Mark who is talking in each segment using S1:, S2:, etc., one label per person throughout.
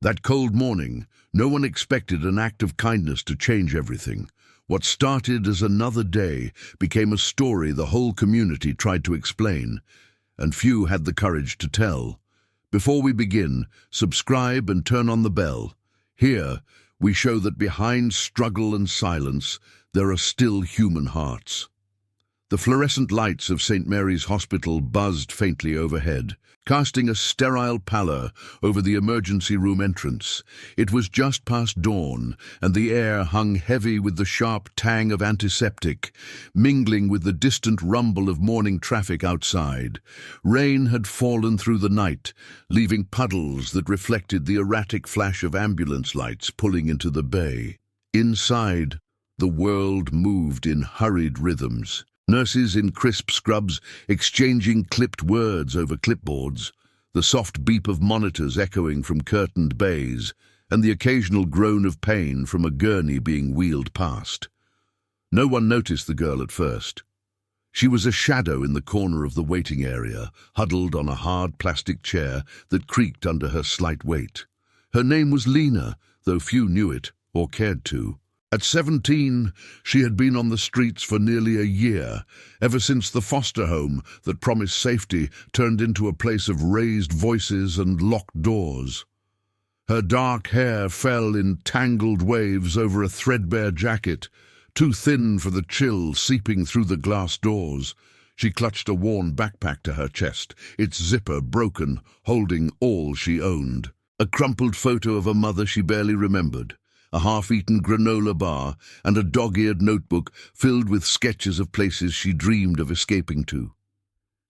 S1: That cold morning, no one expected an act of kindness to change everything. What started as another day became a story the whole community tried to explain, and few had the courage to tell. Before we begin, subscribe and turn on the bell. Here, we show that behind struggle and silence, there are still human hearts. The fluorescent lights of St. Mary's Hospital buzzed faintly overhead, casting a sterile pallor over the emergency room entrance. It was just past dawn, and the air hung heavy with the sharp tang of antiseptic, mingling with the distant rumble of morning traffic outside. Rain had fallen through the night, leaving puddles that reflected the erratic flash of ambulance lights pulling into the bay. Inside, the world moved in hurried rhythms. Nurses in crisp scrubs exchanging clipped words over clipboards, the soft beep of monitors echoing from curtained bays, and the occasional groan of pain from a gurney being wheeled past. No one noticed the girl at first. She was a shadow in the corner of the waiting area, huddled on a hard plastic chair that creaked under her slight weight. Her name was Lena, though few knew it or cared to. At 17, she had been on the streets for nearly a year, ever since the foster home that promised safety turned into a place of raised voices and locked doors. Her dark hair fell in tangled waves over a threadbare jacket, too thin for the chill seeping through the glass doors. She clutched a worn backpack to her chest, its zipper broken, holding all she owned. A crumpled photo of a mother she barely remembered, a half-eaten granola bar, and a dog-eared notebook filled with sketches of places she dreamed of escaping to.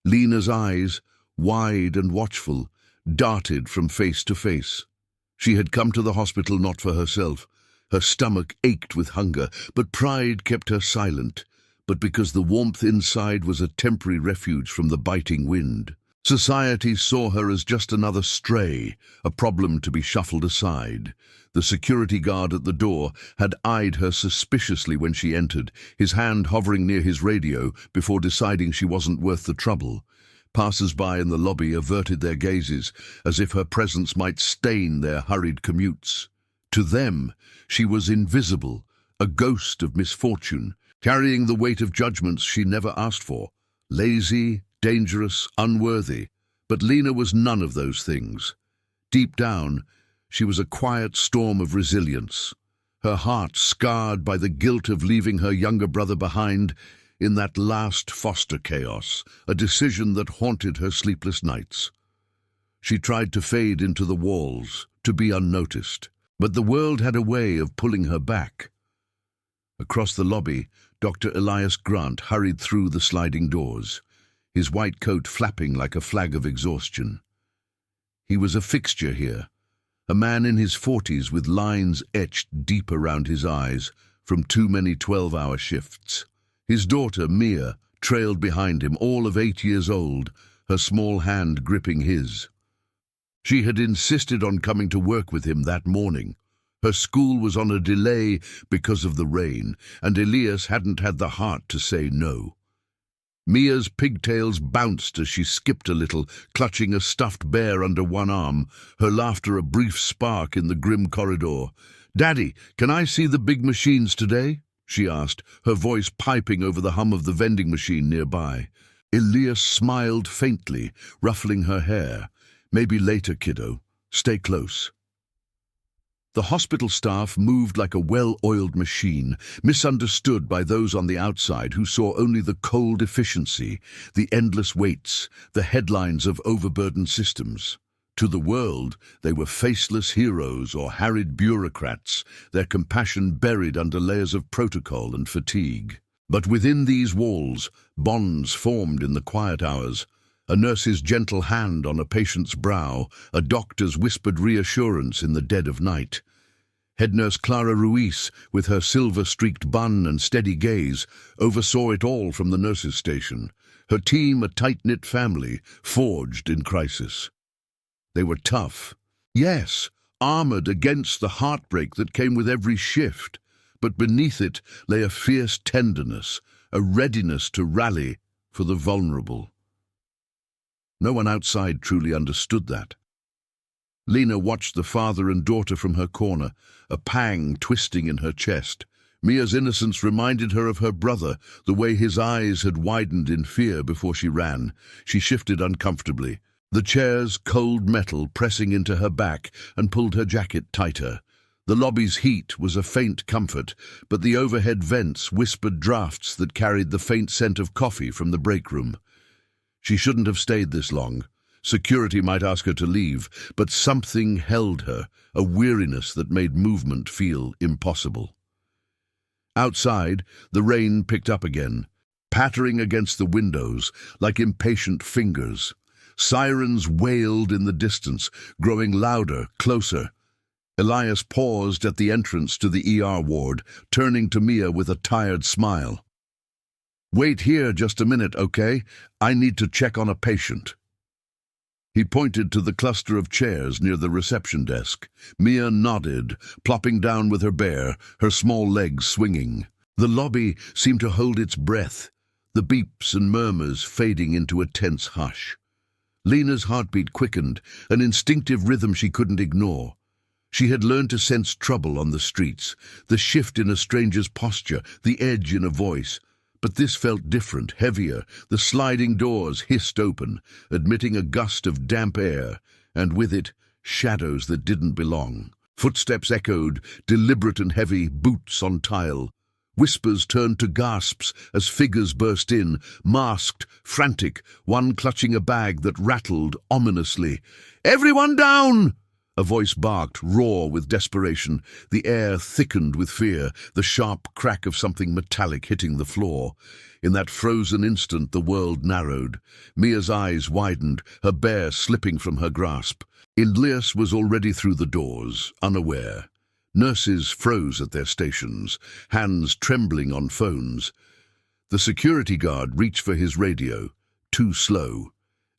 S1: Lena's eyes, wide and watchful, darted from face to face. She had come to the hospital not for herself. Her stomach ached with hunger, but pride kept her silent, but because the warmth inside was a temporary refuge from the biting wind. Society saw her as just another stray, a problem to be shuffled aside. The security guard at the door had eyed her suspiciously when she entered, his hand hovering near his radio before deciding she wasn't worth the trouble. Passers-by in the lobby averted their gazes, as if her presence might stain their hurried commutes. To them, she was invisible, a ghost of misfortune, carrying the weight of judgments she never asked for. Lazy, dangerous, unworthy. But Lena was none of those things. Deep down, she was a quiet storm of resilience, her heart scarred by the guilt of leaving her younger brother behind in that last foster chaos, a decision that haunted her sleepless nights. She tried to fade into the walls, to be unnoticed, but the world had a way of pulling her back. Across the lobby, Dr. Elias Grant hurried through the sliding doors, his white coat flapping like a flag of exhaustion. He was a fixture here, a man in his 40s with lines etched deep around his eyes from too many 12-hour shifts. His daughter, Mia, trailed behind him, all of 8 years old, her small hand gripping his. She had insisted on coming to work with him that morning. Her school was on a delay because of the rain, and Elias hadn't had the heart to say no. Mia's pigtails bounced as she skipped a little, clutching a stuffed bear under one arm, her laughter a brief spark in the grim corridor. "Daddy, can I see the big machines today?" she asked, her voice piping over the hum of the vending machine nearby. Elias smiled faintly, ruffling her hair. "Maybe later, kiddo. Stay close." The hospital staff moved like a well-oiled machine, misunderstood by those on the outside who saw only the cold efficiency, the endless waits, the headlines of overburdened systems. To the world, they were faceless heroes or harried bureaucrats, their compassion buried under layers of protocol and fatigue. But within these walls, bonds formed in the quiet hours. A nurse's gentle hand on a patient's brow, a doctor's whispered reassurance in the dead of night. Head nurse Clara Ruiz, with her silver-streaked bun and steady gaze, oversaw it all from the nurses' station. Her team a tight-knit family, forged in crisis. They were tough. Yes, armored against the heartbreak that came with every shift. But beneath it lay a fierce tenderness, a readiness to rally for the vulnerable. No one outside truly understood that. Lena watched the father and daughter from her corner, a pang twisting in her chest. Mia's innocence reminded her of her brother, the way his eyes had widened in fear before she ran. She shifted uncomfortably, the chair's cold metal pressing into her back and pulled her jacket tighter. The lobby's heat was a faint comfort, but the overhead vents whispered drafts that carried the faint scent of coffee from the break room. She shouldn't have stayed this long. Security might ask her to leave, but something held her, a weariness that made movement feel impossible. Outside, the rain picked up again, pattering against the windows like impatient fingers. Sirens wailed in the distance, growing louder, closer. Elias paused at the entrance to the ER ward, turning to Mia with a tired smile. "Wait here just a minute, okay? I need to check on a patient." He pointed to the cluster of chairs near the reception desk. Mia nodded, plopping down with her bear, her small legs swinging. The lobby seemed to hold its breath, the beeps and murmurs fading into a tense hush. Lena's heartbeat quickened, an instinctive rhythm she couldn't ignore. She had learned to sense trouble on the streets, the shift in a stranger's posture, the edge in a voice. But this felt different, heavier. The sliding doors hissed open, admitting a gust of damp air, and with it, shadows that didn't belong. Footsteps echoed, deliberate and heavy, boots on tile. Whispers turned to gasps as figures burst in, masked, frantic, one clutching a bag that rattled ominously. "Everyone down!" A voice barked, raw with desperation. The air thickened with fear, the sharp crack of something metallic hitting the floor. In that frozen instant, the world narrowed. Mia's eyes widened, her bear slipping from her grasp. Elias was already through the doors, unaware. Nurses froze at their stations, hands trembling on phones. The security guard reached for his radio, too slow.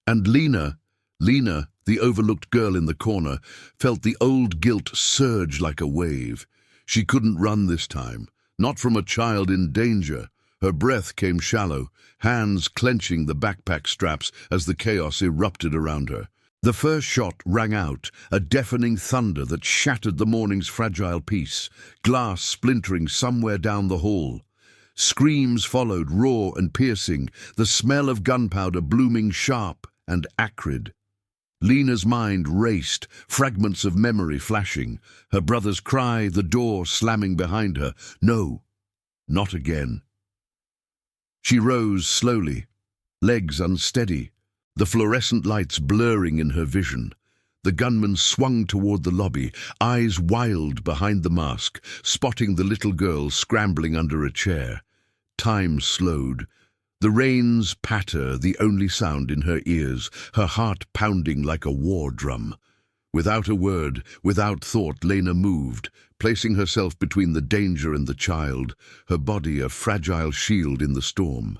S1: And Lena, the overlooked girl in the corner, felt the old guilt surge like a wave. She couldn't run this time, not from a child in danger. Her breath came shallow, hands clenching the backpack straps as the chaos erupted around her. The first shot rang out, a deafening thunder that shattered the morning's fragile peace, glass splintering somewhere down the hall. Screams followed, raw and piercing, the smell of gunpowder blooming sharp and acrid. Lena's mind raced, fragments of memory flashing, her brother's cry, the door slamming behind her. No, not again. She rose slowly, legs unsteady, the fluorescent lights blurring in her vision. The gunman swung toward the lobby, eyes wild behind the mask, spotting the little girl scrambling under a chair. Time slowed. The rain's patter, the only sound in her ears, her heart pounding like a war drum. Without a word, without thought, Lena moved, placing herself between the danger and the child, her body a fragile shield in the storm.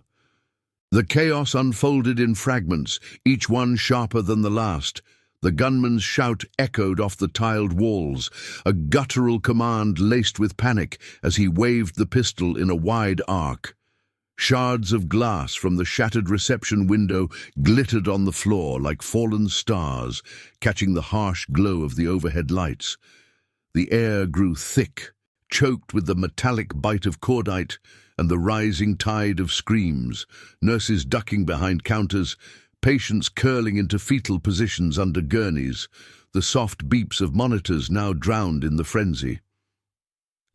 S1: The chaos unfolded in fragments, each one sharper than the last. The gunman's shout echoed off the tiled walls, a guttural command laced with panic as he waved the pistol in a wide arc. Shards of glass from the shattered reception window glittered on the floor like fallen stars, catching the harsh glow of the overhead lights. The air grew thick, choked with the metallic bite of cordite and the rising tide of screams, nurses ducking behind counters, patients curling into fetal positions under gurneys, the soft beeps of monitors now drowned in the frenzy.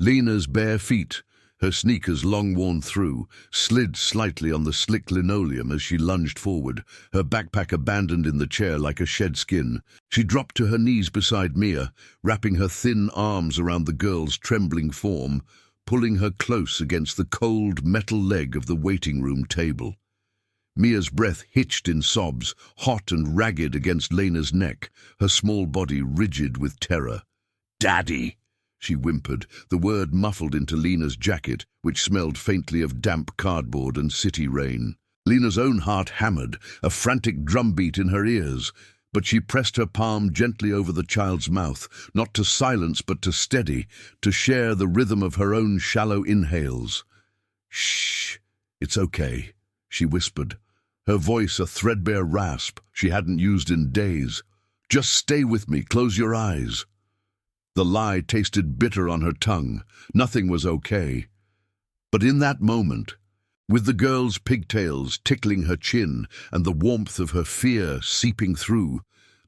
S1: Lena's bare feet, her sneakers long worn through, slid slightly on the slick linoleum as she lunged forward, her backpack abandoned in the chair like a shed skin. She dropped to her knees beside Mia, wrapping her thin arms around the girl's trembling form, pulling her close against the cold metal leg of the waiting room table. Mia's breath hitched in sobs, hot and ragged against Lena's neck, her small body rigid with terror. "Daddy!" she whimpered, the word muffled into Lena's jacket, which smelled faintly of damp cardboard and city rain. Lena's own heart hammered, a frantic drumbeat in her ears, but she pressed her palm gently over the child's mouth, not to silence but to steady, to share the rhythm of her own shallow inhales. "Shh, it's okay," she whispered, her voice a threadbare rasp she hadn't used in days. Just stay with me, close your eyes." The lie tasted bitter on her tongue. Nothing was okay. But in that moment, with the girl's pigtails tickling her chin and the warmth of her fear seeping through,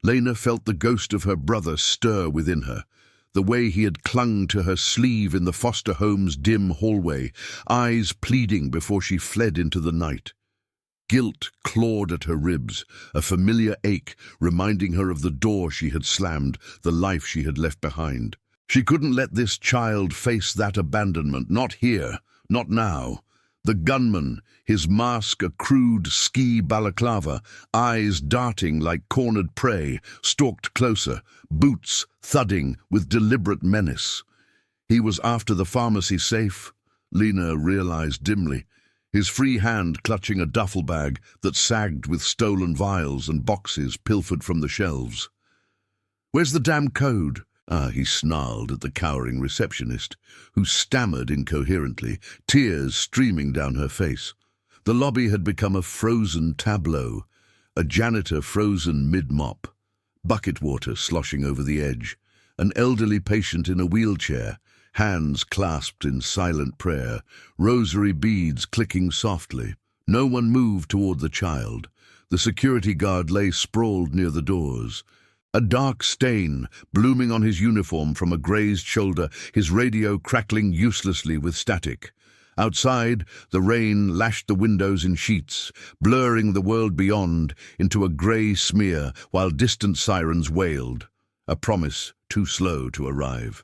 S1: Lena felt the ghost of her brother stir within her. The way he had clung to her sleeve in the foster home's dim hallway, eyes pleading before she fled into the night. Guilt clawed at her ribs, a familiar ache reminding her of the door she had slammed, the life she had left behind. She couldn't let this child face that abandonment, not here, not now. The gunman, his mask a crude ski balaclava, eyes darting like cornered prey, stalked closer, boots thudding with deliberate menace. He was after the pharmacy safe, Lena realized dimly, his free hand clutching a duffel bag that sagged with stolen vials and boxes pilfered from the shelves. "Where's the damn code?" He snarled at the cowering receptionist, who stammered incoherently, tears streaming down her face. The lobby had become a frozen tableau, a janitor frozen mid-mop, bucket water sloshing over the edge, an elderly patient in a wheelchair, hands clasped in silent prayer, rosary beads clicking softly. No one moved toward the child. The security guard lay sprawled near the doors. A dark stain blooming on his uniform from a grazed shoulder, his radio crackling uselessly with static. Outside, the rain lashed the windows in sheets, blurring the world beyond into a grey smear while distant sirens wailed, a promise too slow to arrive.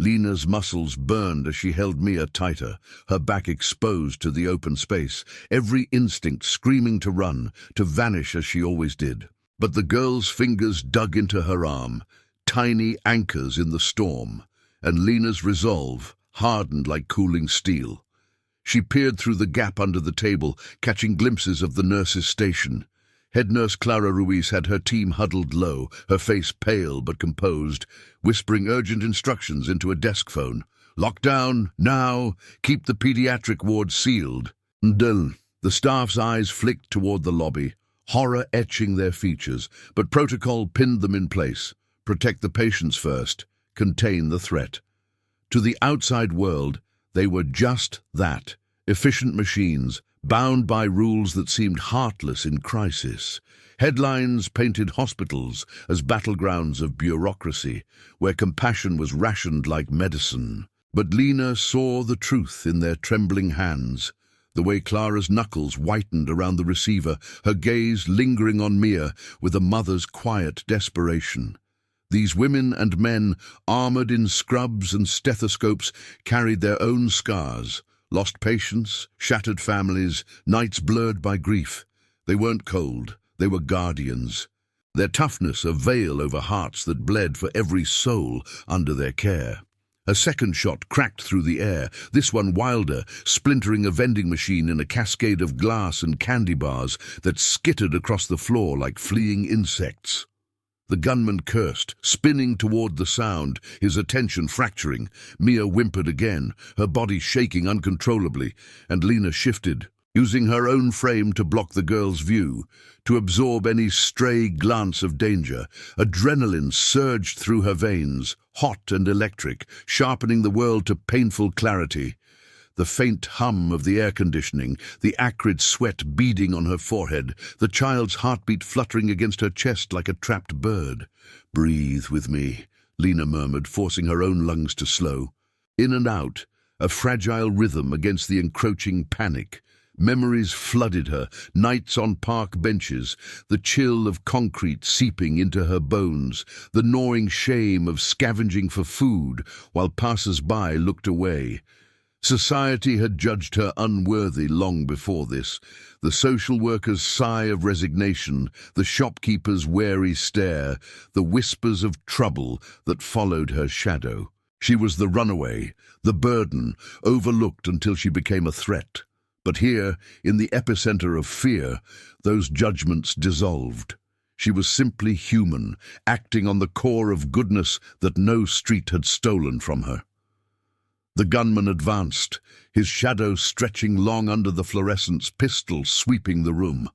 S1: Lena's muscles burned as she held Mia tighter, her back exposed to the open space, every instinct screaming to run, to vanish as she always did. But the girl's fingers dug into her arm, tiny anchors in the storm, and Lena's resolve hardened like cooling steel. She peered through the gap under the table, catching glimpses of the nurse's station. Head nurse Clara Ruiz had her team huddled low, her face pale but composed, whispering urgent instructions into a desk phone. "Lock down, now, keep the pediatric ward sealed." The staff's eyes flicked toward the lobby, horror etching their features, but protocol pinned them in place. Protect the patients first, contain the threat. To the outside world, they were just that, efficient machines, bound by rules that seemed heartless in crisis. Headlines painted hospitals as battlegrounds of bureaucracy, where compassion was rationed like medicine. But Lena saw the truth in their trembling hands, the way Clara's knuckles whitened around the receiver, her gaze lingering on Mia with a mother's quiet desperation. These women and men, armored in scrubs and stethoscopes, carried their own scars, lost patients, shattered families, nights blurred by grief. They weren't cold, they were guardians. Their toughness a veil over hearts that bled for every soul under their care. A second shot cracked through the air, this one wilder, splintering a vending machine in a cascade of glass and candy bars that skittered across the floor like fleeing insects. The gunman cursed, spinning toward the sound, his attention fracturing. Mia whimpered again, her body shaking uncontrollably, and Lena shifted, using her own frame to block the girl's view, to absorb any stray glance of danger. Adrenaline surged through her veins, hot and electric, sharpening the world to painful clarity. The faint hum of the air conditioning, the acrid sweat beading on her forehead, the child's heartbeat fluttering against her chest like a trapped bird. "Breathe with me," Lena murmured, forcing her own lungs to slow. In and out, a fragile rhythm against the encroaching panic. Memories flooded her, nights on park benches, the chill of concrete seeping into her bones, the gnawing shame of scavenging for food while passers-by looked away. Society had judged her unworthy long before this. The social worker's sigh of resignation, the shopkeeper's wary stare, the whispers of trouble that followed her shadow. She was the runaway, the burden, overlooked until she became a threat. But here, in the epicenter of fear, those judgments dissolved. She was simply human, acting on the core of goodness that no street had stolen from her. The gunman advanced, his shadow stretching long under the fluorescence, pistol sweeping the room.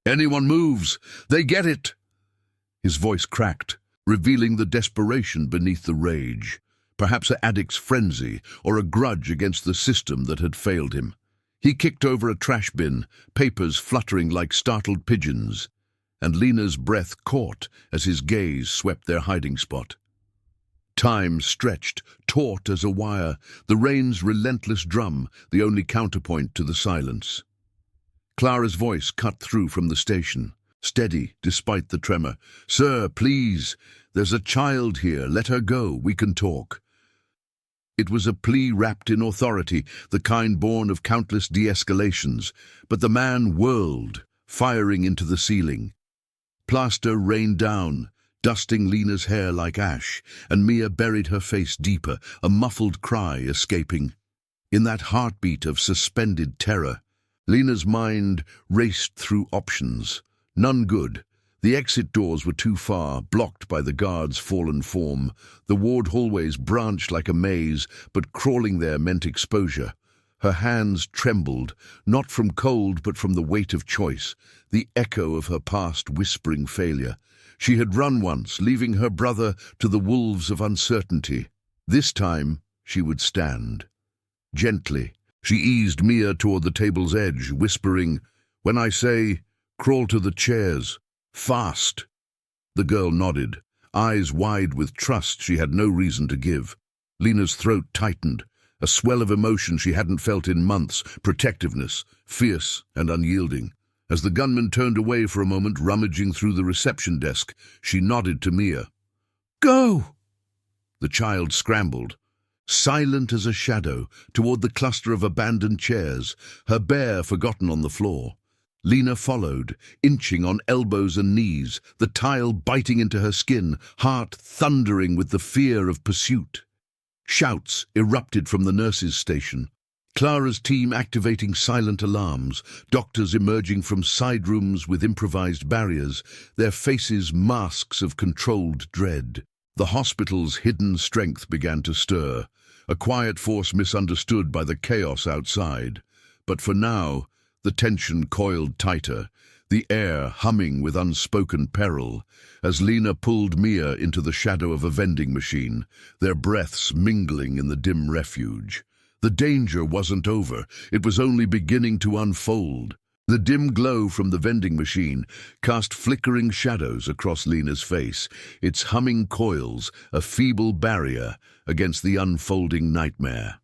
S1: "Anyone moves, they get it!" His voice cracked, revealing the desperation beneath the rage. Perhaps an addict's frenzy or a grudge against the system that had failed him. He kicked over a trash bin, papers fluttering like startled pigeons, and Lena's breath caught as his gaze swept their hiding spot. Time stretched, taut as a wire, the rain's relentless drum, the only counterpoint to the silence. Clara's voice cut through from the station, steady despite the tremor. "Sir, please, there's a child here. Let her go. We can talk." It was a plea wrapped in authority, the kind born of countless de-escalations, but the man whirled, firing into the ceiling. Plaster rained down, dusting Lena's hair like ash, and Mia buried her face deeper, a muffled cry escaping. In that heartbeat of suspended terror, Lena's mind raced through options. None good. The exit doors were too far, blocked by the guard's fallen form. The ward hallways branched like a maze, but crawling there meant exposure. Her hands trembled, not from cold but from the weight of choice, the echo of her past whispering failure. She had run once, leaving her brother to the wolves of uncertainty. This time, she would stand. Gently, she eased Mia toward the table's edge, whispering, "When I say, crawl to the chairs. Fast." The girl nodded, eyes wide with trust she had no reason to give. Lena's throat tightened, a swell of emotion she hadn't felt in months, protectiveness, fierce and unyielding. As the gunman turned away for a moment, rummaging through the reception desk, she nodded to Mia. "Go!" The child scrambled, silent as a shadow, toward the cluster of abandoned chairs, her bear forgotten on the floor. Lena followed, inching on elbows and knees, the tile biting into her skin, heart thundering with the fear of pursuit. Shouts erupted from the nurses' station. Clara's team activating silent alarms, doctors emerging from side rooms with improvised barriers, their faces masks of controlled dread. The hospital's hidden strength began to stir, a quiet force misunderstood by the chaos outside. But for now, the tension coiled tighter, the air humming with unspoken peril, as Lena pulled Mia into the shadow of a vending machine, their breaths mingling in the dim refuge. The danger wasn't over, it was only beginning to unfold. The dim glow from the vending machine cast flickering shadows across Lena's face, its humming coils a feeble barrier against the unfolding nightmare.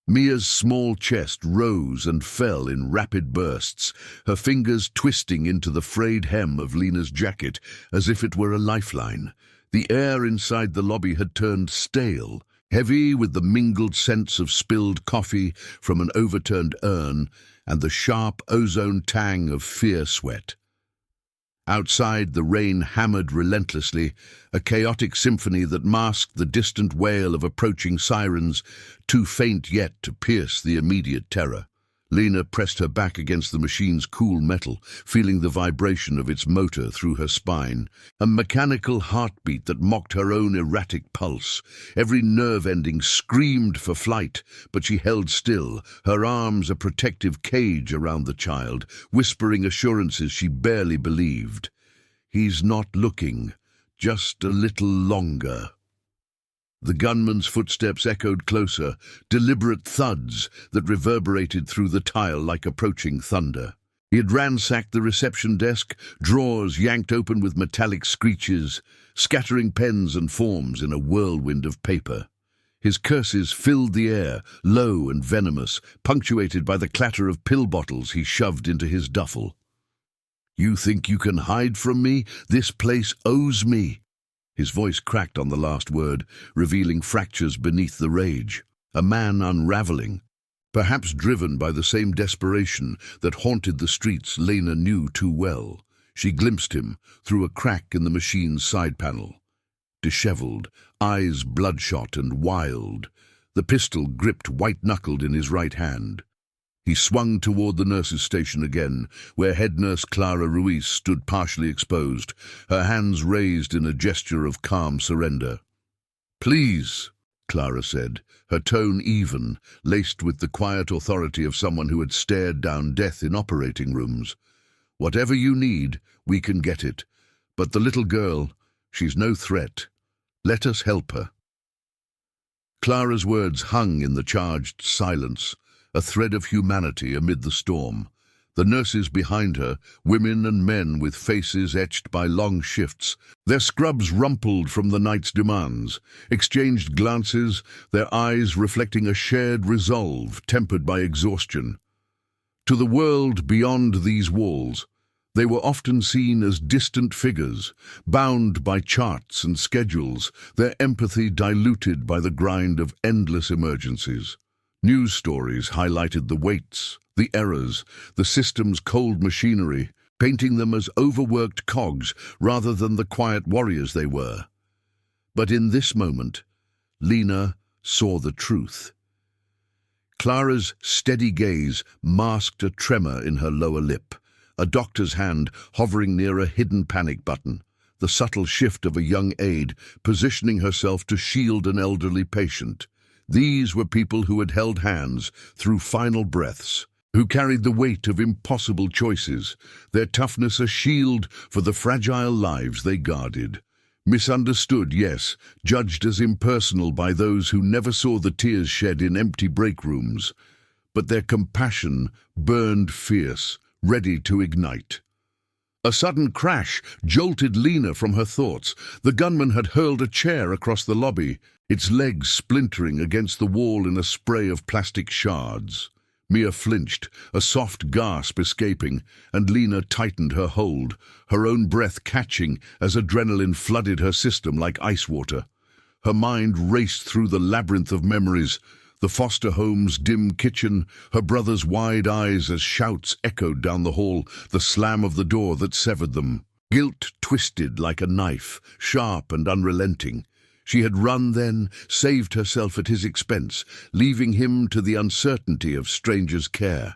S1: Mia's small chest rose and fell in rapid bursts, her fingers twisting into the frayed hem of Lena's jacket as if it were a lifeline. The air inside the lobby had turned stale, heavy with the mingled scents of spilled coffee from an overturned urn and the sharp ozone tang of fear sweat. Outside, the rain hammered relentlessly, a chaotic symphony that masked the distant wail of approaching sirens, too faint yet to pierce the immediate terror. Lena pressed her back against the machine's cool metal, feeling the vibration of its motor through her spine, a mechanical heartbeat that mocked her own erratic pulse. Every nerve ending screamed for flight, but she held still, her arms a protective cage around the child, whispering assurances she barely believed. "He's not looking. Just a little longer." The gunman's footsteps echoed closer, deliberate thuds that reverberated through the tile like approaching thunder. He had ransacked the reception desk, drawers yanked open with metallic screeches, scattering pens and forms in a whirlwind of paper. His curses filled the air, low and venomous, punctuated by the clatter of pill bottles he shoved into his duffel. "You think you can hide from me? This place owes me." His voice cracked on the last word, revealing fractures beneath the rage. A man unraveling, perhaps driven by the same desperation that haunted the streets Lena knew too well. She glimpsed him through a crack in the machine's side panel. Disheveled, eyes bloodshot and wild, the pistol gripped white-knuckled in his right hand. He swung toward the nurse's station again, where head nurse Clara Ruiz stood partially exposed, her hands raised in a gesture of calm surrender. "Please," Clara said, her tone even, laced with the quiet authority of someone who had stared down death in operating rooms. "Whatever you need, we can get it. But the little girl, She's no threat. Let us help her." Clara's words hung in the charged silence, a thread of humanity amid the storm. The nurses behind her, women and men with faces etched by long shifts, their scrubs rumpled from the night's demands, exchanged glances, their eyes reflecting a shared resolve tempered by exhaustion. To the world beyond these walls, they were often seen as distant figures, bound by charts and schedules, their empathy diluted by the grind of endless emergencies. News stories highlighted the weights, the errors, the system's cold machinery, painting them as overworked cogs rather than the quiet warriors they were. But in this moment, Lena saw the truth. Clara's steady gaze masked a tremor in her lower lip, a doctor's hand hovering near a hidden panic button, the subtle shift of a young aide positioning herself to shield an elderly patient. These were people who had held hands through final breaths, who carried the weight of impossible choices, their toughness a shield for the fragile lives they guarded. Misunderstood, yes, judged as impersonal by those who never saw the tears shed in empty break rooms. But their compassion burned fierce, ready to ignite. A sudden crash jolted Lena from her thoughts. The gunman had hurled a chair across the lobby, its legs splintering against the wall in a spray of plastic shards. Mia flinched, a soft gasp escaping, and Lena tightened her hold, her own breath catching as adrenaline flooded her system like ice water. Her mind raced through the labyrinth of memories, the foster home's dim kitchen, her brother's wide eyes as shouts echoed down the hall, the slam of the door that severed them. Guilt twisted like a knife, sharp and unrelenting. She had run then, saved herself at his expense, leaving him to the uncertainty of strangers' care.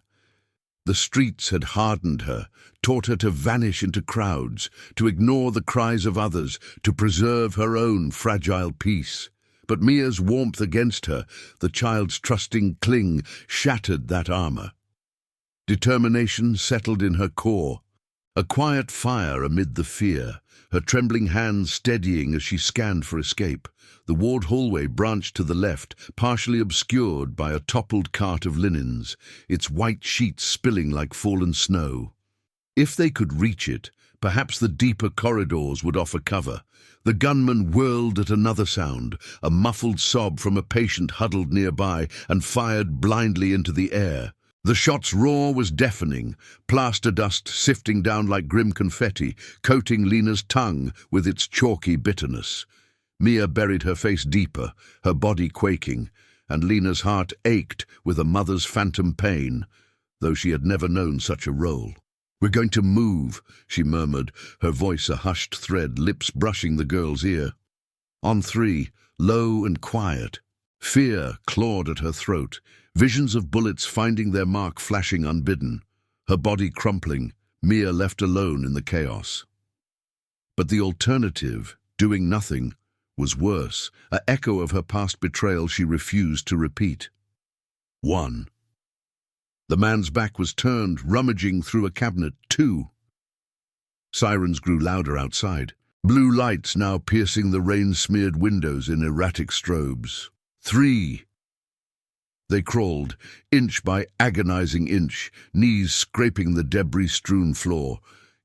S1: The streets had hardened her, taught her to vanish into crowds, to ignore the cries of others, to preserve her own fragile peace. But Mia's warmth against her, the child's trusting cling, shattered that armor. Determination settled in her core, a quiet fire amid the fear, her trembling hands steadying as she scanned for escape. The ward hallway branched to the left, partially obscured by a toppled cart of linens, its white sheets spilling like fallen snow. If they could reach it, perhaps the deeper corridors would offer cover. The gunman whirled at another sound, a muffled sob from a patient huddled nearby, and fired blindly into the air. The shot's roar was deafening, plaster dust sifting down like grim confetti, coating Lena's tongue with its chalky bitterness. Mia buried her face deeper, her body quaking, and Lena's heart ached with a mother's phantom pain, though she had never known such a role. "We're going to move," she murmured, her voice a hushed thread, lips brushing the girl's ear. On three, low and quiet. Fear clawed at her throat, visions of bullets finding their mark flashing unbidden, her body crumpling, Mia left alone in the chaos. But the alternative, doing nothing, was worse, an echo of her past betrayal she refused to repeat. 1. The man's back was turned, rummaging through a cabinet. 2. Sirens grew louder outside, blue lights now piercing the rain-smeared windows in erratic strobes. 3. They crawled, inch by agonizing inch, knees scraping the debris-strewn floor.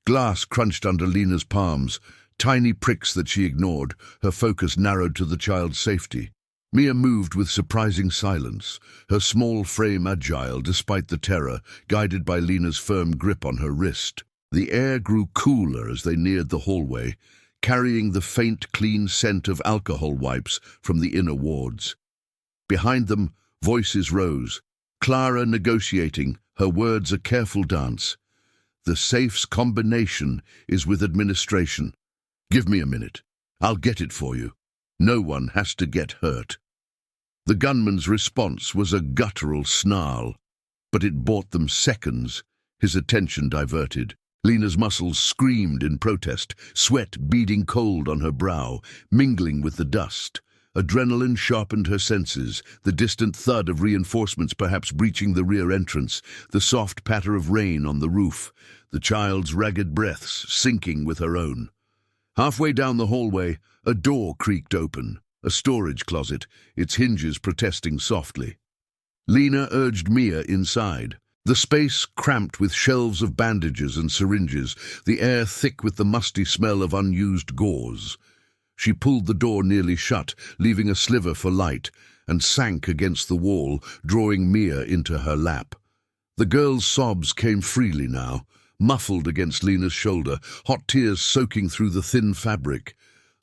S1: Glass crunched under Lena's palms, tiny pricks that she ignored, her focus narrowed to the child's safety. Mia moved with surprising silence, her small frame agile despite the terror, guided by Lena's firm grip on her wrist. The air grew cooler as they neared the hallway, carrying the faint, clean scent of alcohol wipes from the inner wards. Behind them, voices rose, Clara negotiating, her words a careful dance. "The safe's combination is with administration. Give me a minute. I'll get it for you. No one has to get hurt." The gunman's response was a guttural snarl, but it bought them seconds, his attention diverted. Lena's muscles screamed in protest, sweat beading cold on her brow, mingling with the dust. Adrenaline sharpened her senses, the distant thud of reinforcements perhaps breaching the rear entrance, the soft patter of rain on the roof, the child's ragged breaths syncing with her own. Halfway down the hallway, a door creaked open, a storage closet, its hinges protesting softly. Lena urged Mia inside. The space cramped with shelves of bandages and syringes, the air thick with the musty smell of unused gauze. She pulled the door nearly shut, leaving a sliver for light, and sank against the wall, drawing Mia into her lap. The girl's sobs came freely now, muffled against Lena's shoulder, hot tears soaking through the thin fabric.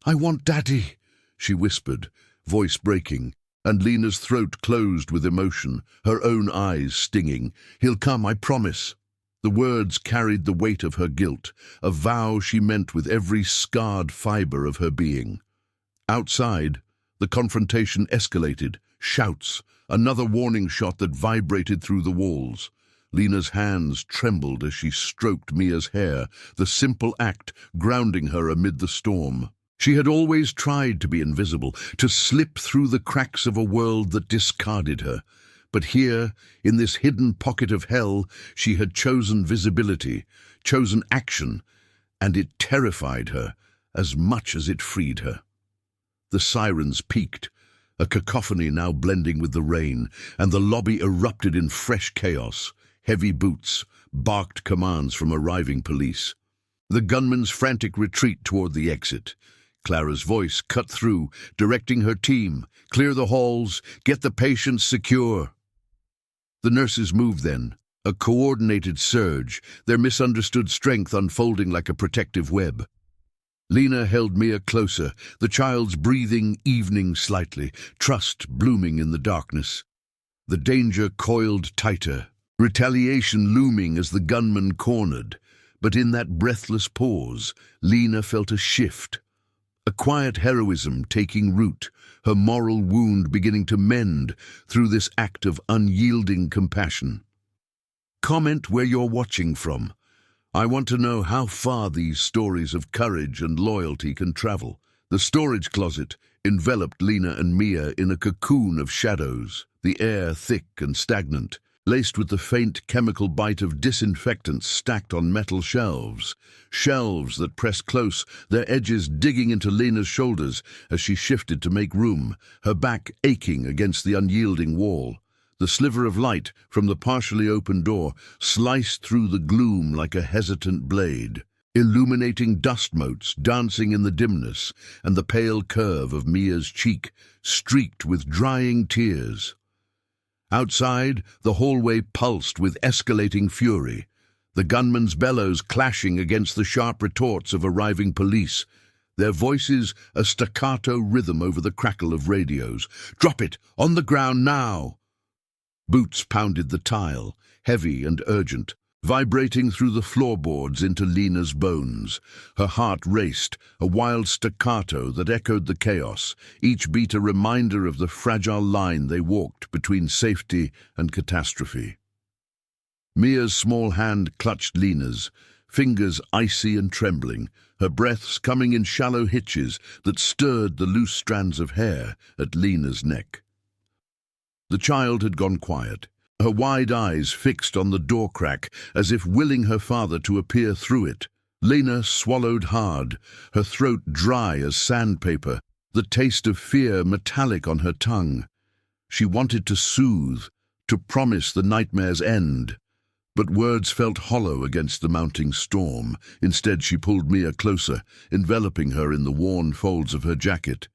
S1: "I want Daddy," she whispered, voice breaking, and Lena's throat closed with emotion, her own eyes stinging. "He'll come, I promise." The words carried the weight of her guilt, a vow she meant with every scarred fiber of her being. Outside, the confrontation escalated, shouts, another warning shot that vibrated through the walls. Lena's hands trembled as she stroked Mia's hair, the simple act grounding her amid the storm. She had always tried to be invisible, to slip through the cracks of a world that discarded her. But here, in this hidden pocket of hell, she had chosen visibility, chosen action, and it terrified her as much as it freed her. The sirens peaked, a cacophony now blending with the rain, and the lobby erupted in fresh chaos. Heavy boots barked commands from arriving police. The gunman's frantic retreat toward the exit. Clara's voice cut through, directing her team. "Clear the halls, get the patients secure." The nurses moved then, a coordinated surge, their misunderstood strength unfolding like a protective web. Lena held Mia closer, the child's breathing evening slightly, trust blooming in the darkness. The danger coiled tighter, retaliation looming as the gunman cornered. But in that breathless pause, Lena felt a shift. A quiet heroism taking root, her moral wound beginning to mend through this act of unyielding compassion. Comment where you're watching from. I want to know how far these stories of courage and loyalty can travel. The storage closet enveloped Lena and Mia in a cocoon of shadows, the air thick and stagnant, laced with the faint chemical bite of disinfectants stacked on metal shelves. Shelves that pressed close, their edges digging into Lena's shoulders as she shifted to make room, her back aching against the unyielding wall. The sliver of light from the partially open door sliced through the gloom like a hesitant blade, illuminating dust motes dancing in the dimness and the pale curve of Mia's cheek streaked with drying tears. Outside, the hallway pulsed with escalating fury, the gunman's bellows clashing against the sharp retorts of arriving police, their voices a staccato rhythm over the crackle of radios. "Drop it! On the ground now!" Boots pounded the tile, heavy and urgent, vibrating through the floorboards into Lena's bones. Her heart raced, a wild staccato that echoed the chaos, each beat a reminder of the fragile line they walked between safety and catastrophe. Mia's small hand clutched Lena's, fingers icy and trembling, her breaths coming in shallow hitches that stirred the loose strands of hair at Lena's neck. The child had gone quiet, her wide eyes fixed on the door crack as if willing her father to appear through it. Lena swallowed hard, her throat dry as sandpaper, the taste of fear metallic on her tongue. She wanted to soothe, to promise the nightmare's end. But words felt hollow against the mounting storm. Instead, she pulled Mia closer, enveloping her in the worn folds of her jacket.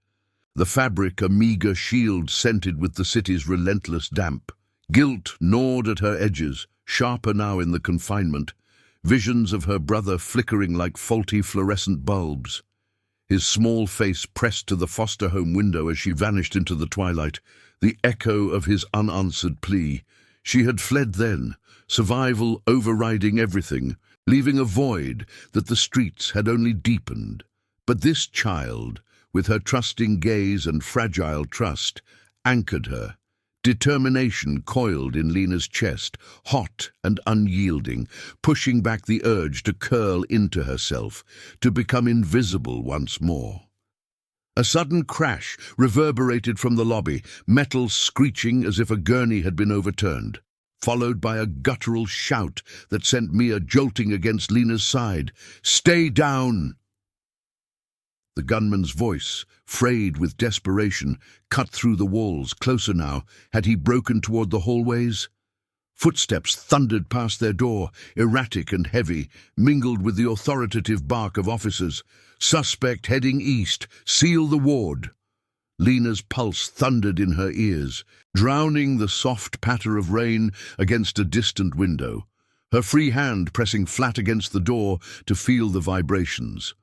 S1: The fabric a meager shield scented with the city's relentless damp. Guilt gnawed at her edges, sharper now in the confinement, visions of her brother flickering like faulty fluorescent bulbs. His small face pressed to the foster home window as she vanished into the twilight, the echo of his unanswered plea. She had fled then, survival overriding everything, leaving a void that the streets had only deepened. But this child, with her trusting gaze and fragile trust, anchored her. Determination coiled in Lena's chest, hot and unyielding, pushing back the urge to curl into herself, to become invisible once more. A sudden crash reverberated from the lobby, metal screeching as if a gurney had been overturned, followed by a guttural shout that sent Mia jolting against Lena's side. "Stay down!" The gunman's voice, frayed with desperation, cut through the walls. Closer now. Had he broken toward the hallways? Footsteps thundered past their door, erratic and heavy, mingled with the authoritative bark of officers. Suspect heading east. Seal the ward. Lena's pulse thundered in her ears, drowning the soft patter of rain against a distant window, her free hand pressing flat against the door to feel the vibrations.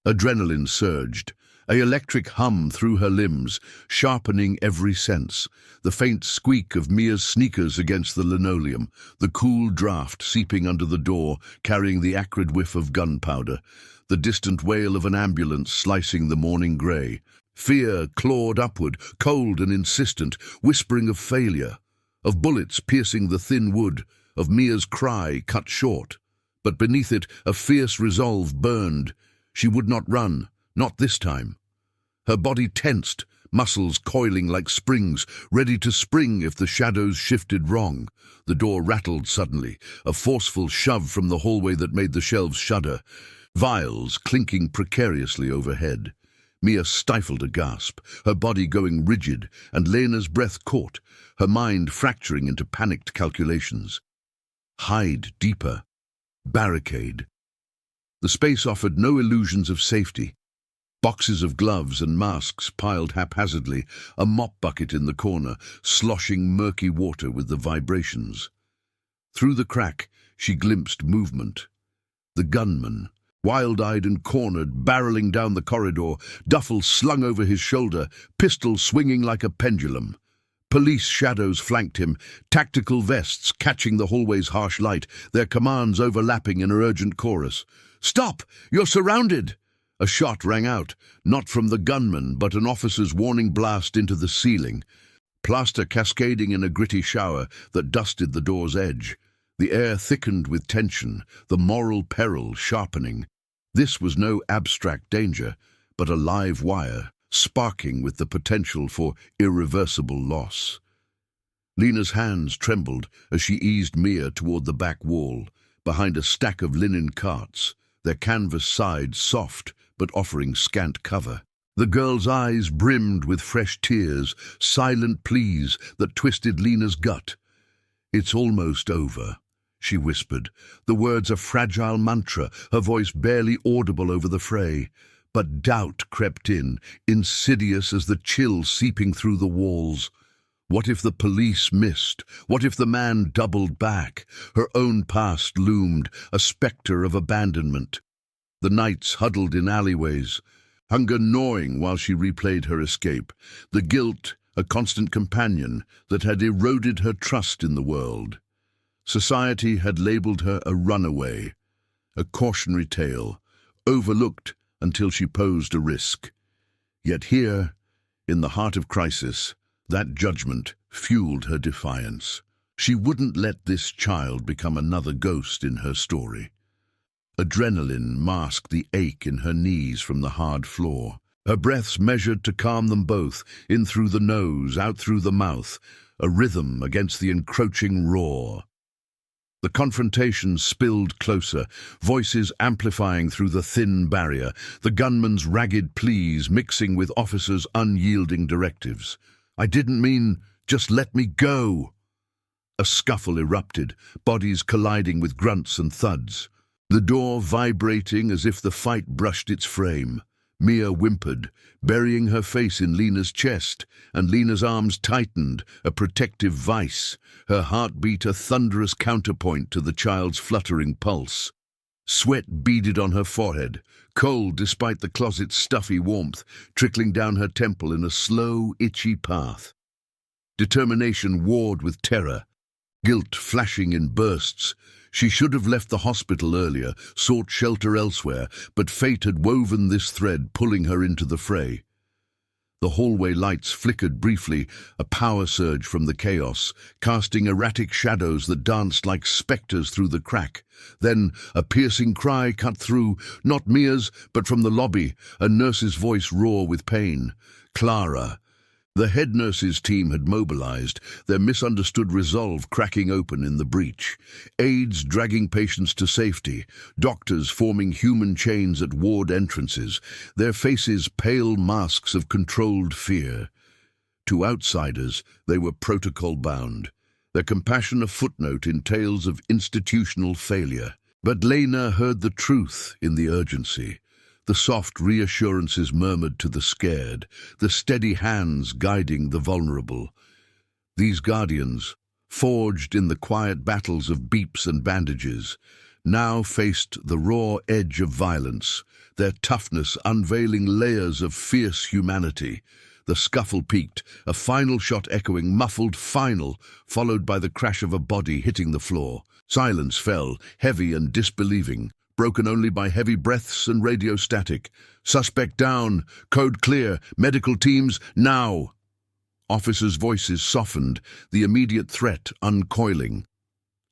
S1: Adrenaline surged, an electric hum through her limbs, sharpening every sense. The faint squeak of Mia's sneakers against the linoleum, the cool draft seeping under the door, carrying the acrid whiff of gunpowder, the distant wail of an ambulance slicing the morning grey. Fear clawed upward, cold and insistent, whispering of failure, of bullets piercing the thin wood, of Mia's cry cut short. But beneath it, a fierce resolve burned. She would not run, not this time. Her body tensed, muscles coiling like springs, ready to spring if the shadows shifted wrong. The door rattled suddenly, a forceful shove from the hallway that made the shelves shudder, vials clinking precariously overhead. Mia stifled a gasp, her body going rigid, and Lena's breath caught, her mind fracturing into panicked calculations. Hide deeper. Barricade. The space offered no illusions of safety. Boxes of gloves and masks piled haphazardly, a mop bucket in the corner, sloshing murky water with the vibrations. Through the crack, she glimpsed movement. The gunman, wild-eyed and cornered, barreling down the corridor, duffel slung over his shoulder, pistol swinging like a pendulum. Police shadows flanked him, tactical vests catching the hallway's harsh light, their commands overlapping in an urgent chorus. "Stop! You're surrounded!" A shot rang out, not from the gunman, but an officer's warning blast into the ceiling, plaster cascading in a gritty shower that dusted the door's edge. The air thickened with tension, the moral peril sharpening. This was no abstract danger, but a live wire, sparking with the potential for irreversible loss. Lena's hands trembled as she eased Mia toward the back wall, behind a stack of linen carts, their canvas sides soft but offering scant cover. The girl's eyes brimmed with fresh tears, silent pleas that twisted Lena's gut. "It's almost over," she whispered, the words a fragile mantra, her voice barely audible over the fray. But doubt crept in, insidious as the chill seeping through the walls. What if the police missed? What if the man doubled back? Her own past loomed, a spectre of abandonment. The nights huddled in alleyways, hunger gnawing while she replayed her escape, the guilt a constant companion that had eroded her trust in the world. Society had labeled her a runaway, a cautionary tale, overlooked until she posed a risk. Yet here, in the heart of crisis, that judgment fueled her defiance. She wouldn't let this child become another ghost in her story. Adrenaline masked the ache in her knees from the hard floor. Her breaths measured to calm them both, in through the nose, out through the mouth, a rhythm against the encroaching roar. The confrontation spilled closer, voices amplifying through the thin barrier, the gunman's ragged pleas mixing with officers' unyielding directives. "I didn't mean, just let me go." A scuffle erupted, bodies colliding with grunts and thuds. The door vibrating as if the fight brushed its frame. Mia whimpered, burying her face in Lena's chest, and Lena's arms tightened, a protective vice, her heartbeat a thunderous counterpoint to the child's fluttering pulse. Sweat beaded on her forehead, cold despite the closet's stuffy warmth, trickling down her temple in a slow, itchy path. Determination warred with terror, guilt flashing in bursts. She should have left the hospital earlier, sought shelter elsewhere, but fate had woven this thread, pulling her into the fray. The hallway lights flickered briefly, a power surge from the chaos, casting erratic shadows that danced like spectres through the crack. Then a piercing cry cut through, not Mia's, but from the lobby, a nurse's voice raw with pain. "Clara!" The head nurse's team had mobilized, their misunderstood resolve cracking open in the breach. Aides dragging patients to safety, doctors forming human chains at ward entrances, their faces pale masks of controlled fear. To outsiders, they were protocol-bound, their compassion a footnote in tales of institutional failure. But Lena heard the truth in the urgency. The soft reassurances murmured to the scared, the steady hands guiding the vulnerable. These guardians, forged in the quiet battles of beeps and bandages, now faced the raw edge of violence, their toughness unveiling layers of fierce humanity. The scuffle peaked, a final shot echoing muffled "final," followed by the crash of a body hitting the floor. Silence fell, heavy and disbelieving, broken only by heavy breaths and radio static. Suspect down, code clear, medical teams, now! Officers' voices softened, the immediate threat uncoiling.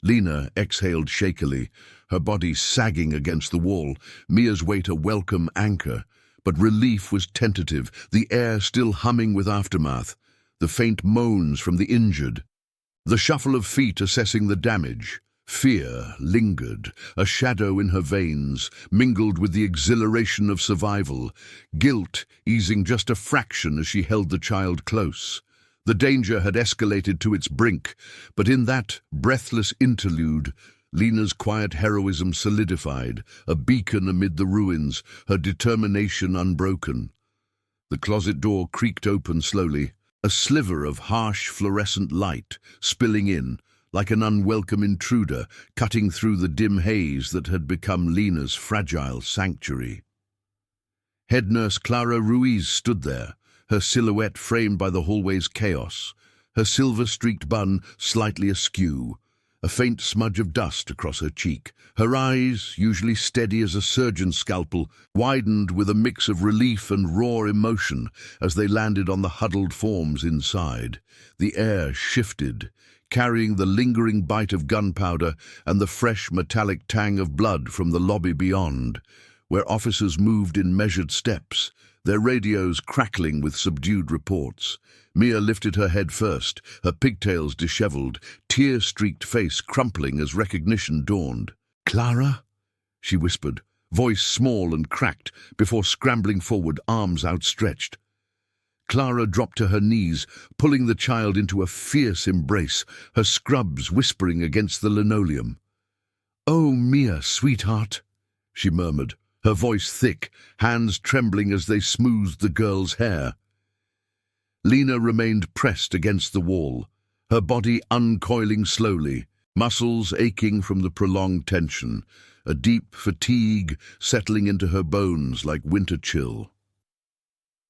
S1: Lena exhaled shakily, her body sagging against the wall, Mia's weight a welcome anchor. But relief was tentative, the air still humming with aftermath, the faint moans from the injured. The shuffle of feet assessing the damage. Fear lingered, a shadow in her veins, mingled with the exhilaration of survival, guilt easing just a fraction as she held the child close. The danger had escalated to its brink, but in that breathless interlude, Lena's quiet heroism solidified, a beacon amid the ruins, her determination unbroken. The closet door creaked open slowly, a sliver of harsh fluorescent light spilling in, like an unwelcome intruder, cutting through the dim haze that had become Lena's fragile sanctuary. Head nurse Clara Ruiz stood there, her silhouette framed by the hallway's chaos, her silver-streaked bun slightly askew, a faint smudge of dust across her cheek. Her eyes, usually steady as a surgeon's scalpel, widened with a mix of relief and raw emotion as they landed on the huddled forms inside. The air shifted, carrying the lingering bite of gunpowder and the fresh metallic tang of blood from the lobby beyond, where officers moved in measured steps, their radios crackling with subdued reports. Mia lifted her head first, her pigtails disheveled, tear-streaked face crumpling as recognition dawned. "Clara?" she whispered, voice small and cracked, before scrambling forward, arms outstretched. Clara dropped to her knees, pulling the child into a fierce embrace, her scrubs whispering against the linoleum. "Oh, Mia, sweetheart," she murmured, her voice thick, hands trembling as they smoothed the girl's hair. Lena remained pressed against the wall, her body uncoiling slowly, muscles aching from the prolonged tension, a deep fatigue settling into her bones like winter chill.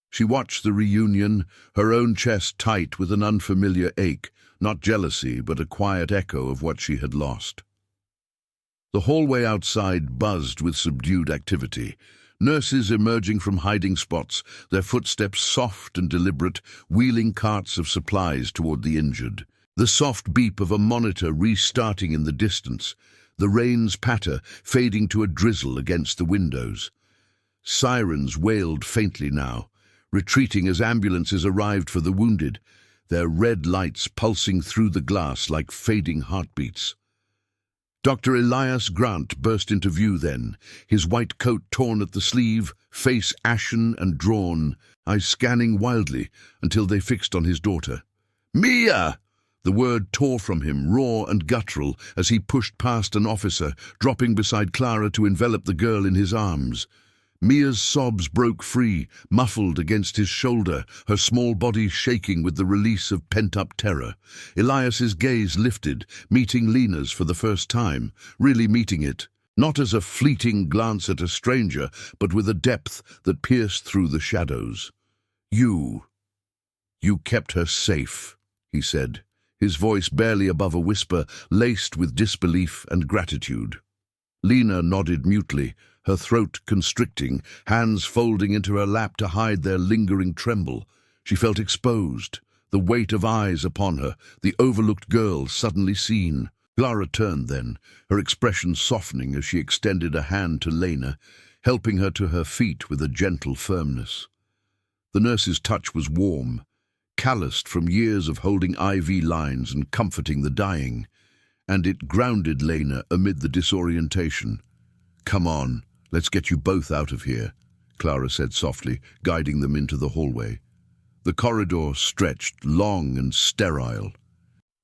S1: She watched the reunion, her own chest tight with an unfamiliar ache, not jealousy, but a quiet echo of what she had lost. The hallway outside buzzed with subdued activity, nurses emerging from hiding spots, their footsteps soft and deliberate, wheeling carts of supplies toward the injured. The soft beep of a monitor restarting in the distance, the rain's patter fading to a drizzle against the windows. Sirens wailed faintly now, retreating as ambulances arrived for the wounded, their red lights pulsing through the glass like fading heartbeats. Dr. Elias Grant burst into view then, his white coat torn at the sleeve, face ashen and drawn, eyes scanning wildly until they fixed on his daughter. "Mia!" The word tore from him, raw and guttural, as he pushed past an officer, dropping beside Clara to envelop the girl in his arms. Mia's sobs broke free, muffled against his shoulder, her small body shaking with the release of pent-up terror. Elias's gaze lifted, meeting Lena's for the first time, really meeting it, not as a fleeting glance at a stranger, but with a depth that pierced through the shadows. You kept her safe," he said, his voice barely above a whisper, laced with disbelief and gratitude. Lena nodded mutely, her throat constricting, hands folding into her lap to hide their lingering tremble. She felt exposed, the weight of eyes upon her, the overlooked girl suddenly seen. Clara turned then, her expression softening as she extended a hand to Lena, helping her to her feet with a gentle firmness. The nurse's touch was warm, calloused from years of holding IV lines and comforting the dying, and it grounded Lena amid the disorientation. "Come on, let's get you both out of here," Clara said softly, guiding them into the hallway. The corridor stretched, long and sterile.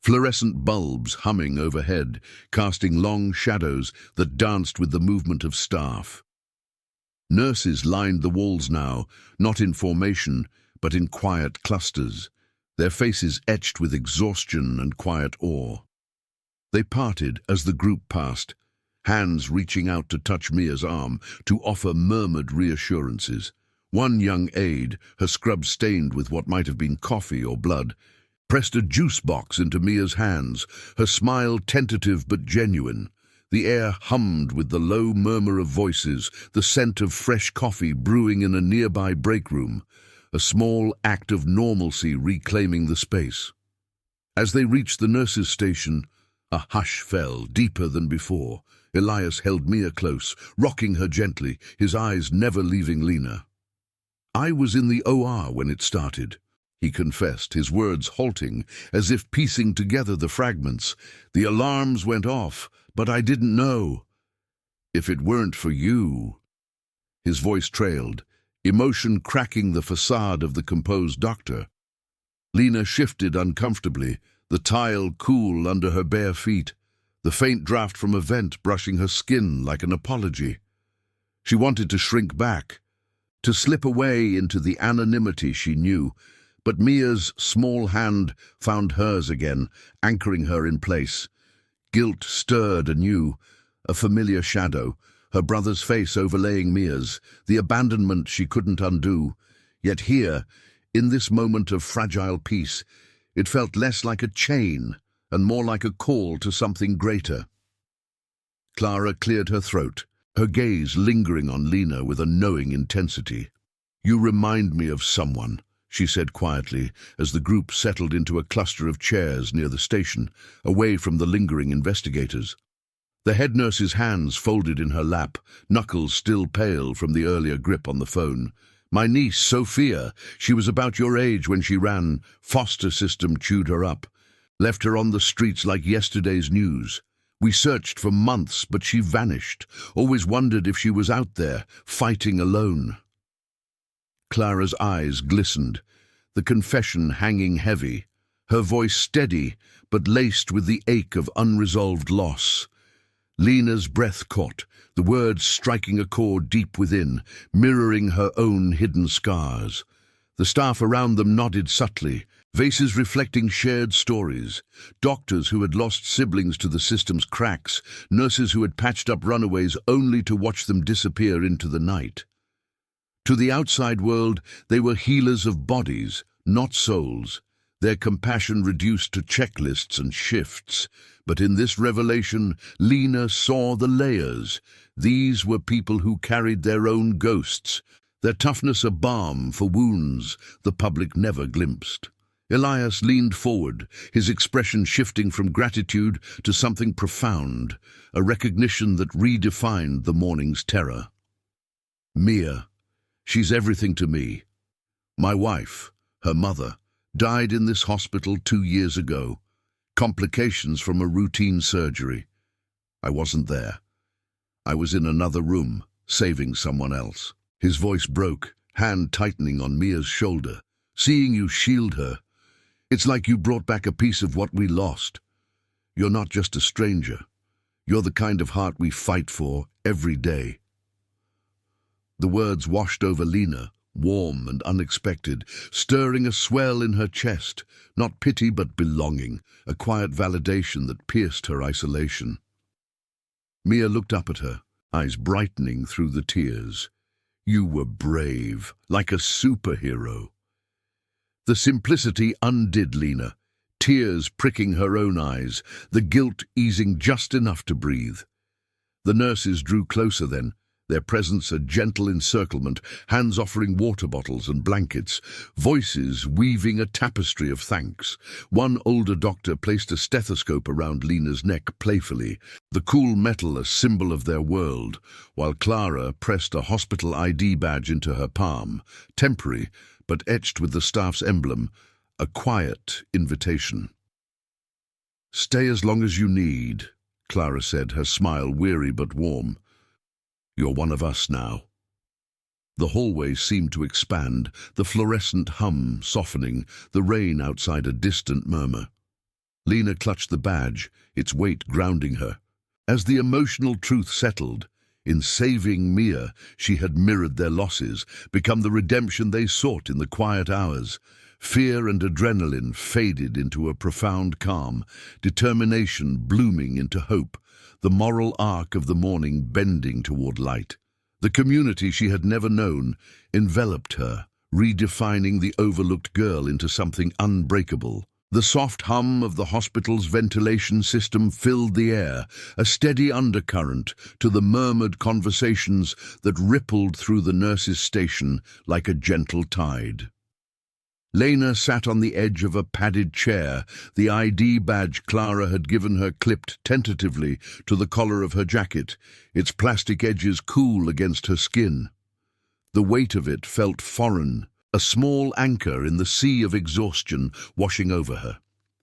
S1: Fluorescent bulbs humming overhead, casting long shadows that danced with the movement of staff. Nurses lined the walls now, not in formation, but in quiet clusters, their faces etched with exhaustion and quiet awe. They parted as the group passed, hands reaching out to touch Mia's arm, to offer murmured reassurances. One young aide, her scrub stained with what might have been coffee or blood, pressed a juice box into Mia's hands, her smile tentative but genuine. The air hummed with the low murmur of voices, the scent of fresh coffee brewing in a nearby break room, a small act of normalcy reclaiming the space. As they reached the nurses' station, a hush fell, deeper than before. Elias held Mia close, rocking her gently, his eyes never leaving Lena. "I was in the OR when it started," he confessed, his words halting, as if piecing together the fragments. "The alarms went off, but I didn't know. If it weren't for you—" His voice trailed, emotion cracking the facade of the composed doctor. Lena shifted uncomfortably, the tile cool under her bare feet, the faint draft from a vent brushing her skin like an apology. She wanted to shrink back, to slip away into the anonymity she knew, but Mia's small hand found hers again, anchoring her in place. Guilt stirred anew, a familiar shadow, her brother's face overlaying Mia's, the abandonment she couldn't undo. Yet here, in this moment of fragile peace, it felt less like a chain and more like a call to something greater. Clara cleared her throat, her gaze lingering on Lena with a knowing intensity. "You remind me of someone," she said quietly, as the group settled into a cluster of chairs near the station, away from the lingering investigators. The head nurse's hands folded in her lap, knuckles still pale from the earlier grip on the phone. "My niece, Sophia, she was about your age when she ran. Foster system chewed her up. Left her on the streets like yesterday's news. We searched for months, but she vanished. Always wondered if she was out there, fighting alone." Clara's eyes glistened, the confession hanging heavy, her voice steady, but laced with the ache of unresolved loss. Lena's breath caught, the words striking a chord deep within, mirroring her own hidden scars. The staff around them nodded subtly, faces reflecting shared stories. Doctors who had lost siblings to the system's cracks, nurses who had patched up runaways only to watch them disappear into the night. To the outside world, they were healers of bodies, not souls, their compassion reduced to checklists and shifts. But in this revelation, Lena saw the layers. These were people who carried their own ghosts, their toughness a balm for wounds the public never glimpsed. Elias leaned forward, his expression shifting from gratitude to something profound, a recognition that redefined the morning's terror. "Mia, she's everything to me. My wife, her mother, died in this hospital 2 years ago. Complications from a routine surgery. I wasn't there. I was in another room, saving someone else." His voice broke, hand tightening on Mia's shoulder. "Seeing you shield her, it's like you brought back a piece of what we lost. You're not just a stranger. You're the kind of heart we fight for every day." The words washed over Lena, warm and unexpected, stirring a swell in her chest, not pity but belonging, a quiet validation that pierced her isolation. Mia looked up at her, eyes brightening through the tears. "You were brave, like a superhero." The simplicity undid Lena, tears pricking her own eyes, the guilt easing just enough to breathe. The nurses drew closer then, their presence a gentle encirclement, hands offering water bottles and blankets, voices weaving a tapestry of thanks. One older doctor placed a stethoscope around Lena's neck playfully, the cool metal a symbol of their world, while Clara pressed a hospital ID badge into her palm, temporary, but etched with the staff's emblem, a quiet invitation. "Stay as long as you need," Clara said, her smile weary but warm. "You're one of us now." The hallway seemed to expand, the fluorescent hum softening, the rain outside a distant murmur. Lena clutched the badge, its weight grounding her. As the emotional truth settled, in saving Mia, she had mirrored their losses, become the redemption they sought in the quiet hours. Fear and adrenaline faded into a profound calm, determination blooming into hope, the moral arc of the morning bending toward light. The community she had never known enveloped her, redefining the overlooked girl into something unbreakable. The soft hum of the hospital's ventilation system filled the air, a steady undercurrent to the murmured conversations that rippled through the nurse's station like a gentle tide. Lena sat on the edge of a padded chair, the ID badge Clara had given her clipped tentatively to the collar of her jacket, its plastic edges cool against her skin. The weight of it felt foreign, a small anchor in the sea of exhaustion washing over her.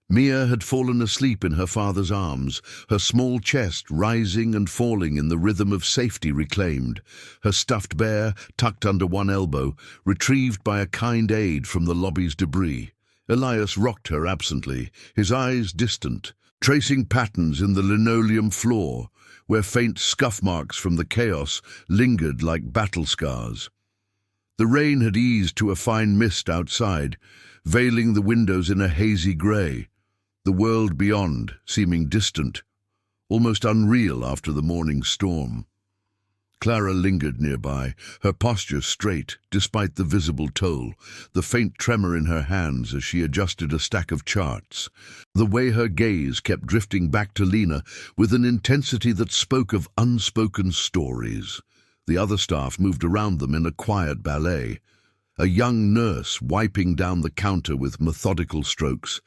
S1: Mia had fallen asleep in her father's arms, her small chest rising and falling in the rhythm of safety reclaimed, her stuffed bear tucked under one elbow, retrieved by a kind aide from the lobby's debris. Elias rocked her absently, his eyes distant, tracing patterns in the linoleum floor, where faint scuff marks from the chaos lingered like battle scars. The rain had eased to a fine mist outside, veiling the windows in a hazy grey, the world beyond seeming distant, almost unreal after the morning storm. Clara lingered nearby, her posture straight despite the visible toll, the faint tremor in her hands as she adjusted a stack of charts, the way her gaze kept drifting back to Lena with an intensity that spoke of unspoken stories. The other staff moved around them in a quiet ballet, a young nurse wiping down the counter with methodical strokes,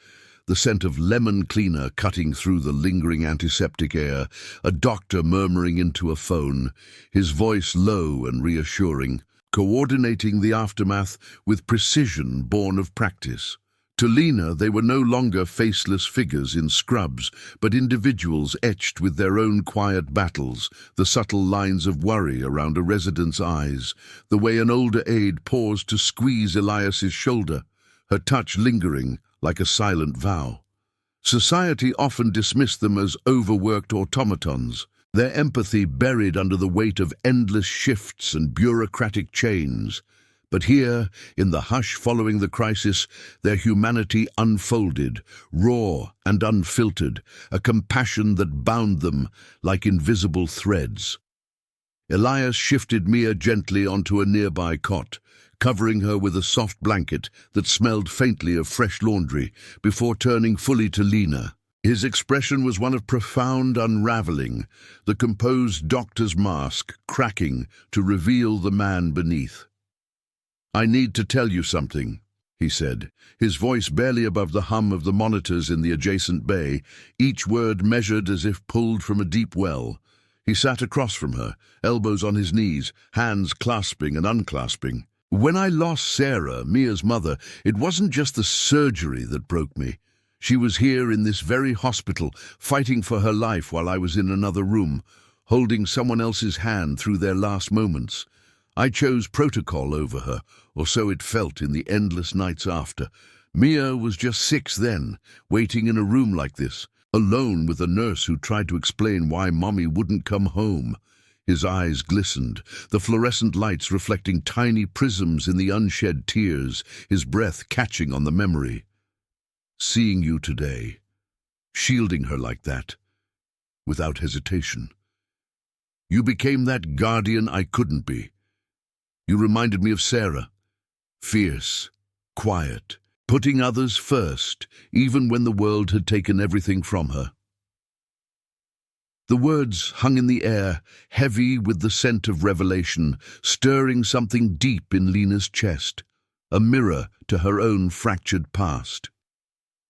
S1: the scent of lemon cleaner cutting through the lingering antiseptic air, a doctor murmuring into a phone, his voice low and reassuring, coordinating the aftermath with precision born of practice. To Lena, they were no longer faceless figures in scrubs, but individuals etched with their own quiet battles, the subtle lines of worry around a resident's eyes, the way an older aide paused to squeeze Elias's shoulder, her touch lingering like a silent vow. Society often dismissed them as overworked automatons, their empathy buried under the weight of endless shifts and bureaucratic chains. But here, in the hush following the crisis, their humanity unfolded, raw and unfiltered, a compassion that bound them like invisible threads. Elias shifted Mia gently onto a nearby cot, covering her with a soft blanket that smelled faintly of fresh laundry, before turning fully to Lena. His expression was one of profound unraveling, the composed doctor's mask cracking to reveal the man beneath. "I need to tell you something," he said, his voice barely above the hum of the monitors in the adjacent bay, each word measured as if pulled from a deep well. He sat across from her, elbows on his knees, hands clasping and unclasping. "When I lost Sarah, Mia's mother, it wasn't just the surgery that broke me. She was here in this very hospital, fighting for her life while I was in another room, holding someone else's hand through their last moments. I chose protocol over her, or so it felt in the endless nights after. Mia was just 6 then, waiting in a room like this, alone with a nurse who tried to explain why Mommy wouldn't come home." His eyes glistened, the fluorescent lights reflecting tiny prisms in the unshed tears, his breath catching on the memory. "Seeing you today, shielding her like that, without hesitation. You became that guardian I couldn't be. You reminded me of Sarah, fierce, quiet, putting others first, even when the world had taken everything from her." The words hung in the air, heavy with the scent of revelation, stirring something deep in Lena's chest, a mirror to her own fractured past.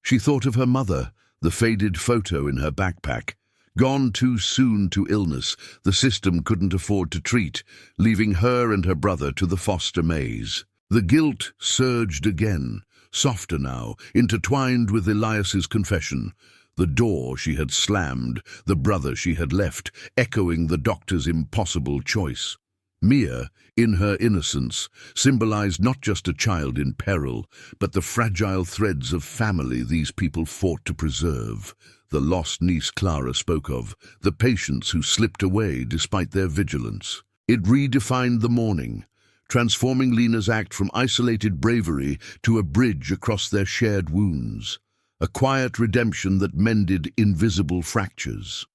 S1: She thought of her mother, the faded photo in her backpack, gone too soon to illness the system couldn't afford to treat, leaving her and her brother to the foster maze. The guilt surged again, softer now, intertwined with Elias's confession. The door she had slammed, the brother she had left, echoing the doctor's impossible choice. Mia, in her innocence, symbolized not just a child in peril, but the fragile threads of family these people fought to preserve. The lost niece Clara spoke of, the patients who slipped away despite their vigilance. It redefined the morning, transforming Lena's act from isolated bravery to a bridge across their shared wounds, a quiet redemption that mended invisible fractures.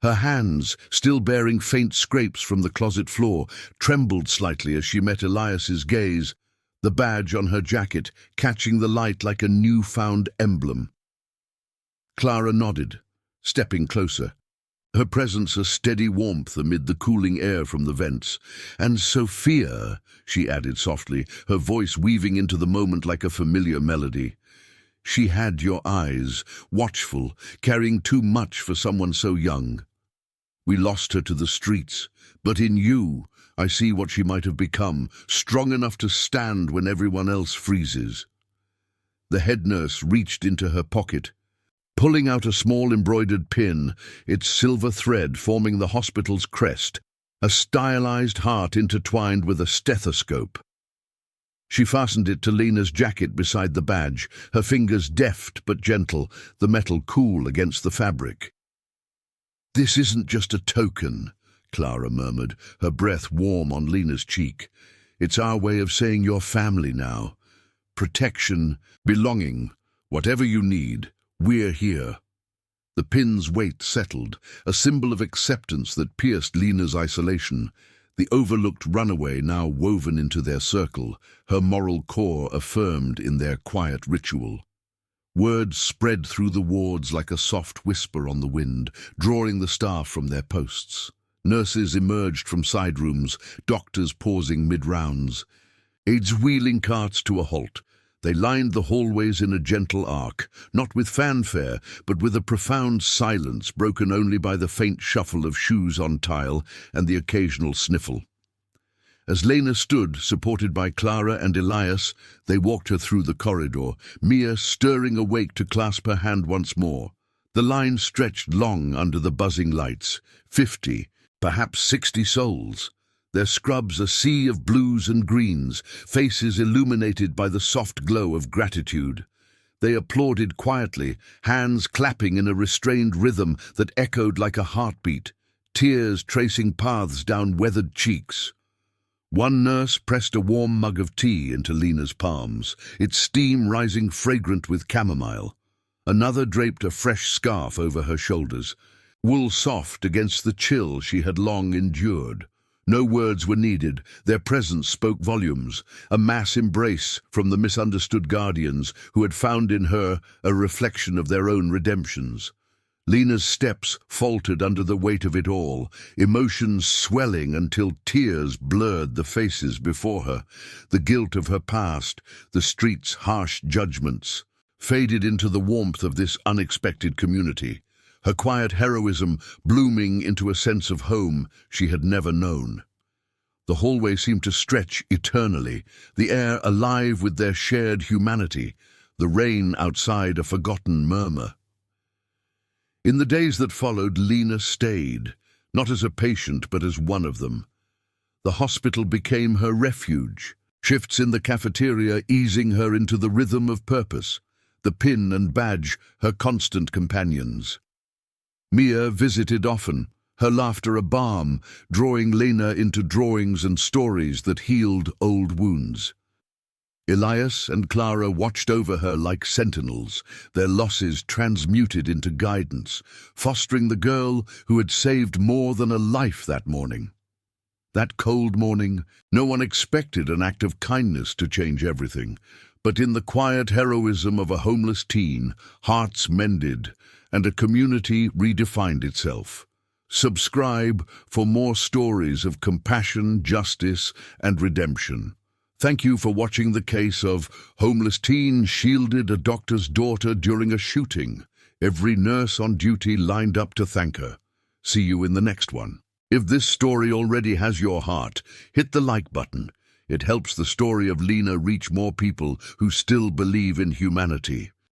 S1: Her hands, still bearing faint scrapes from the closet floor, trembled slightly as she met Elias's gaze, the badge on her jacket catching the light like a newfound emblem. Clara nodded, stepping closer, her presence a steady warmth amid the cooling air from the vents. "And Sophia," she added softly, her voice weaving into the moment like a familiar melody. "She had your eyes, watchful, carrying too much for someone so young. We lost her to the streets, but in you, I see what she might have become, strong enough to stand when everyone else freezes." The head nurse reached into her pocket, pulling out a small embroidered pin, its silver thread forming the hospital's crest, a stylized heart intertwined with a stethoscope. She fastened it to Lena's jacket beside the badge, her fingers deft but gentle, the metal cool against the fabric. "This isn't just a token," Clara murmured, her breath warm on Lena's cheek. "It's our way of saying you're family now. Protection, belonging, whatever you need, we're here." The pin's weight settled, a symbol of acceptance that pierced Lena's isolation. The overlooked runaway now woven into their circle, her moral core affirmed in their quiet ritual. Words spread through the wards like a soft whisper on the wind, drawing the staff from their posts. Nurses emerged from side rooms, doctors pausing mid-rounds. Aides wheeling carts to a halt. They lined the hallways in a gentle arc, not with fanfare, but with a profound silence broken only by the faint shuffle of shoes on tile and the occasional sniffle. As Lena stood, supported by Clara and Elias, they walked her through the corridor, Mia stirring awake to clasp her hand once more. The line stretched long under the buzzing lights, 50, perhaps 60 souls. Their scrubs a sea of blues and greens, faces illuminated by the soft glow of gratitude. They applauded quietly, hands clapping in a restrained rhythm that echoed like a heartbeat, tears tracing paths down weathered cheeks. One nurse pressed a warm mug of tea into Lena's palms, its steam rising fragrant with chamomile. Another draped a fresh scarf over her shoulders, wool soft against the chill she had long endured. No words were needed, their presence spoke volumes, a mass embrace from the misunderstood guardians who had found in her a reflection of their own redemptions. Lena's steps faltered under the weight of it all, emotions swelling until tears blurred the faces before her. The guilt of her past, the street's harsh judgments, faded into the warmth of this unexpected community, her quiet heroism blooming into a sense of home she had never known. The hallway seemed to stretch eternally, the air alive with their shared humanity, the rain outside a forgotten murmur. In the days that followed, Lena stayed, not as a patient but as one of them. The hospital became her refuge, shifts in the cafeteria easing her into the rhythm of purpose, the pin and badge her constant companions. Mia visited often, her laughter a balm, drawing Lena into drawings and stories that healed old wounds. Elias and Clara watched over her like sentinels, their losses transmuted into guidance, fostering the girl who had saved more than a life that morning. That cold morning, no one expected an act of kindness to change everything, but in the quiet heroism of a homeless teen, hearts mended, and a community redefined itself. Subscribe for more stories of compassion, justice, and redemption. Thank you for watching the case of homeless teen shielded a doctor's daughter during a shooting. Every nurse on duty lined up to thank her. See you in the next one. If this story already has your heart, hit the like button. It helps the story of Lena reach more people who still believe in humanity.